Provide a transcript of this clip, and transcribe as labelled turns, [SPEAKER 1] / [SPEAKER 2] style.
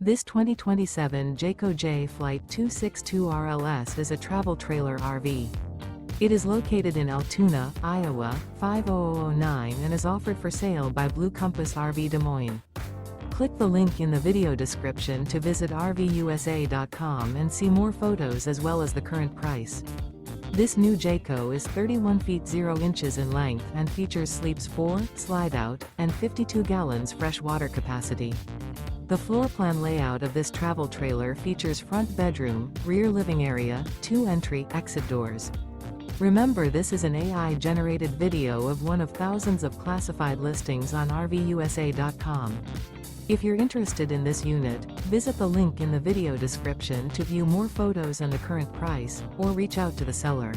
[SPEAKER 1] This 2027 Jayco Jay Flight 262 RLS is a travel trailer RV. It is located in Altoona, Iowa, 50009 and is offered for sale by Blue Compass RV Des Moines. Click the link in the video description to visit RVUSA.com and see more photos as well as the current price. This new Jayco is 31 feet 0 inches in length and features sleeps 4, slide-out, and 52 gallons fresh water capacity. The floor plan layout of this travel trailer features front bedroom, rear living area, 2 entry/exit doors. Remember, this is an AI-generated video of one of thousands of classified listings on RVUSA.com. If you're interested in this unit, visit the link in the video description to view more photos and the current price, or reach out to the seller.